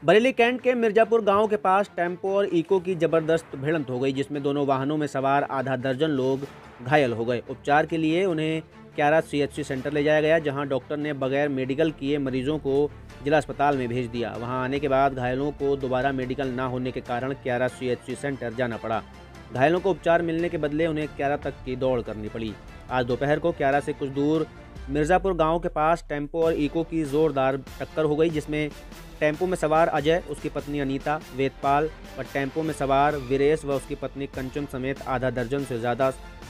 Bareilly cantt के मिर्जापुर गांव के पास टेम्पो और इको की जबरदस्त भिड़ंत हो गई, जिसमें दोनों वाहनों में सवार आधा दर्जन लोग घायल हो गए। उपचार के लिए उन्हें क्यारा सीएचसी सेंटर ले जाया गया, जहां डॉक्टर ने बगैर मेडिकल किए मरीजों को जिला अस्पताल में भेज दिया। वहां आने के बाद घायलों को दोबारा मेडिकल ना होने के कारण क्यारा सीएचसी सेंटर जाना पड़ा। घायलों को उपचार मिलने के बदले उन्हें क्यारा तक की दौड़ करनी पड़ी। आज दोपहर को क्यारा से कुछ दूर मिर्ज़ापुर गांव के पास टेम्पो और इको की जोरदार टक्कर हो गई, जिसमें टेम्पो में सवार अजय, उसकी पत्नी अनीता, वेदपाल और टेम्पो में सवार वीरेश व उसकी पत्नी कंचन समेत आधा दर्जन से ज़्यादा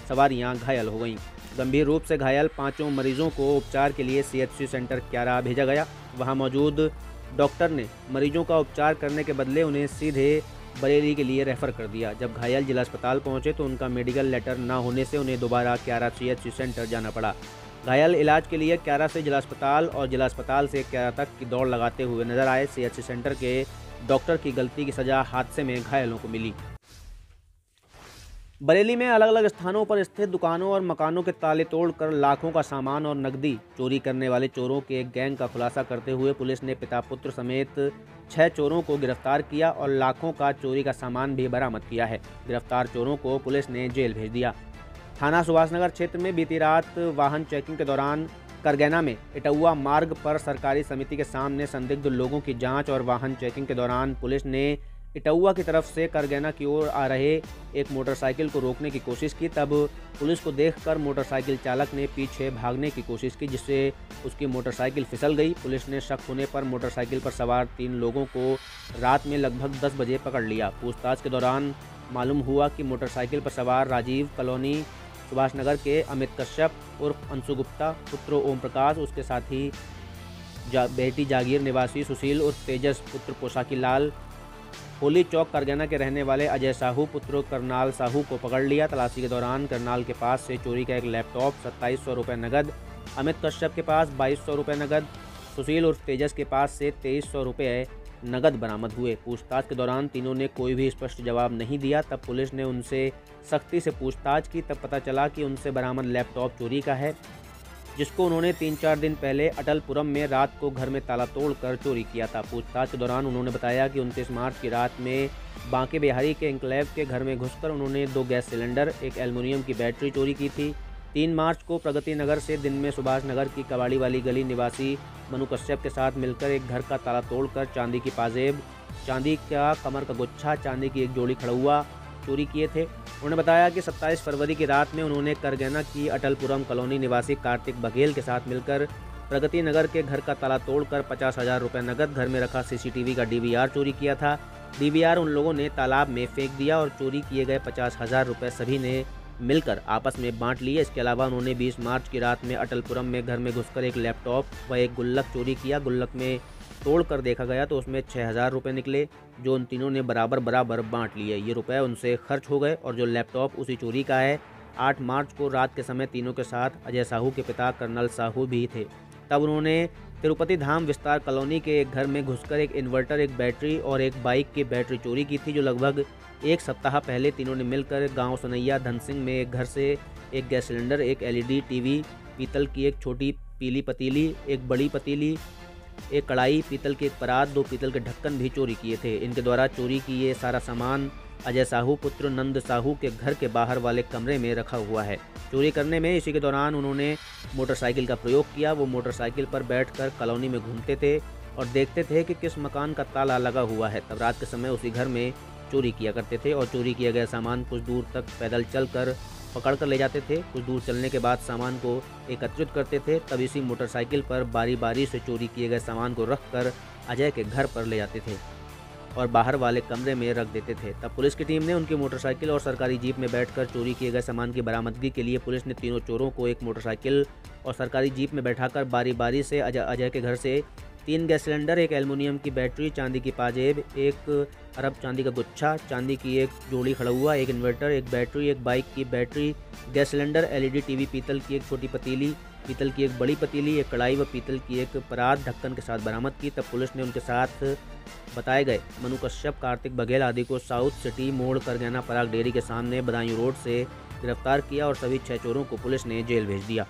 सवारियां घायल हो गईं। गंभीर रूप से घायल पांचों मरीजों को उपचार के लिए सीएचसी सेंटर क्यारा भेजा गया। वहां मौजूद डॉक्टर ने मरीजों का उपचार करने के बदले उन्हें सीधे बरेली के लिए रेफर कर दिया। जब घायल जिला अस्पताल पहुंचे तो उनका मेडिकल लेटर न होने से उन्हें दोबारा क्यारा सीएचसी सेंटर जाना पड़ा। घायल इलाज के लिए क्यारा से जिला अस्पताल और जिला अस्पताल से क्यारा तक की दौड़ लगाते हुए नजर आए। सीएचसी सेंटर के डॉक्टर की गलती की सजा हादसे में घायलों को मिली। बरेली में अलग अलग स्थानों पर स्थित दुकानों और मकानों के ताले तोड़कर लाखों का सामान और नकदी चोरी करने वाले चोरों के एक गैंग का खुलासा करते हुए पुलिस ने पिता पुत्र समेत 6 चोरों को गिरफ्तार किया और लाखों का चोरी का सामान भी बरामद किया है। गिरफ्तार चोरों को पुलिस ने जेल भेज दिया। थाना सुभाषनगर क्षेत्र में बीती रात वाहन चेकिंग के दौरान करगैना में इटौआ मार्ग पर सरकारी समिति के सामने संदिग्ध लोगों की जांच और वाहन चेकिंग के दौरान पुलिस ने इटौआ की तरफ से करगैना की ओर आ रहे एक मोटरसाइकिल को रोकने की कोशिश की। तब पुलिस को देखकर मोटरसाइकिल चालक ने पीछे भागने की कोशिश की, जिससे उसकी मोटरसाइकिल फिसल गई। पुलिस ने शक होने पर मोटरसाइकिल पर सवार 3 लोगों को रात में लगभग 10 बजे पकड़ लिया। पूछताछ के दौरान मालूम हुआ कि मोटरसाइकिल पर सवार राजीव कॉलोनी सुभाषनगर के अमित कश्यप उर्फ अंशु गुप्ता पुत्र ओम प्रकाश, उसके साथी बेटी जागीर निवासी सुशील उर्फ तेजस पुत्र पोशाकी लाल, होली चौक करगैना के रहने वाले अजय साहू पुत्र करनाल साहू को पकड़ लिया। तलाशी के दौरान करनाल के पास से चोरी का एक लैपटॉप, 2700 रुपये नगद, अमित कश्यप के पास 2200 रुपये नगद, सुशील उर्फ तेजस के पास से 2300 रुपये नगद बरामद हुए। पूछताछ के दौरान तीनों ने कोई भी स्पष्ट जवाब नहीं दिया। तब पुलिस ने उनसे सख्ती से पूछताछ की। तब पता चला कि उनसे बरामद लैपटॉप चोरी का है, जिसको उन्होंने 3-4 दिन पहले अटलपुरम में रात को घर में ताला तोड़कर चोरी किया था। पूछताछ के दौरान उन्होंने बताया कि 29 मार्च की रात में बांके बिहारी के एन्क्लेव के घर में घुसकर उन्होंने 2 गैस सिलेंडर, एक एल्युमिनियम की बैटरी चोरी की थी। 3 मार्च को प्रगति नगर से दिन में सुभाष नगर की कबाड़ी वाली गली निवासी मनु कश्यप के साथ मिलकर एक घर का ताला तोड़कर चांदी की पाजेब, चांदी का कमर का गुच्छा, चांदी की एक जोड़ी खड़ुआ चोरी किए थे। उन्होंने बताया कि 27 फरवरी की रात में उन्होंने करगैना की अटलपुरम कॉलोनी निवासी कार्तिक बघेल के साथ मिलकर प्रगति नगर के घर का ताला तोड़कर 50,000 रुपये नगद, घर में रखा सीसीटीवी का डीवीआर चोरी किया था। डीवीआर उन लोगों ने तालाब में फेंक दिया और चोरी किए गए 50,000 रुपये सभी ने मिलकर आपस में बांट लिए। इसके अलावा उन्होंने 20 मार्च की रात में अटलपुरम में घर में घुसकर एक लैपटॉप व एक गुल्लक चोरी किया। गुल्लक में तोड़ कर देखा गया तो उसमें 6,000 रुपये निकले, जो उन तीनों ने बराबर बांट लिए। ये रुपए उनसे खर्च हो गए और जो लैपटॉप उसी चोरी का है। 8 मार्च को रात के समय तीनों के साथ अजय साहू के पिता कर्नल साहू भी थे। तब उन्होंने तिरुपति धाम विस्तार कॉलोनी के एक घर में घुसकर एक इन्वर्टर, एक बैटरी और एक बाइक की बैटरी चोरी की थी, जो लगभग 1 सप्ताह पहले तीनों ने मिलकर गाँव सनैया धन सिंह में एक घर से एक गैस सिलेंडर, एक LED टीवी, पीतल की एक छोटी पीली पतीली, एक बड़ी पतीली, एक कढ़ाई, पीतल की एक परात, 2 पीतल के ढक्कन भी चोरी किए थे। इनके द्वारा चोरी की ये सारा सामान अजय साहू पुत्र नंद साहू के घर के बाहर वाले कमरे में रखा हुआ है। चोरी करने में इसी के दौरान उन्होंने मोटरसाइकिल का प्रयोग किया। वो मोटरसाइकिल पर बैठकर कॉलोनी में घूमते थे और देखते थे कि किस मकान का ताला लगा हुआ है। तब रात के समय उसी घर में चोरी किया करते थे और चोरी किया गया सामान कुछ दूर तक पैदल चलकर पकड़ कर ले जाते थे। कुछ दूर चलने के बाद सामान को एकत्रित करते थे। तब इसी मोटरसाइकिल पर बारी बारी से चोरी किए गए सामान को रखकर अजय के घर पर ले जाते थे और बाहर वाले कमरे में रख देते थे। तब पुलिस की टीम ने उनकी मोटरसाइकिल और सरकारी जीप में बैठकर चोरी किए गए सामान की बरामदगी के लिए पुलिस ने तीनों चोरों को एक मोटरसाइकिल और सरकारी जीप में बैठाकर बारी बारी से अजय के घर से 3 गैस सिलेंडर, एक एल्युमिनियम की बैटरी, चांदी की पाजेब, 1 अरब चांदी का गुच्छा, चांदी की एक जोड़ी खड़ुआ, एक इन्वर्टर, एक बैटरी, एक बाइक की battery, gas cylinder, LED TV, पीतल की एक छोटी पतीली, पीतल की एक बड़ी पतीली, एक कढ़ाई व पीतल की एक परात ढक्कन के साथ बरामद की। तब पुलिस ने उनके साथ बताए गए मनु कश्यप, कार्तिक बघेल आदि को साउथ सिटी मोड़ करगैना पराग डेयरी के सामने बदायूं रोड से गिरफ्तार किया और सभी 6 चोरों को पुलिस ने जेल भेज दिया।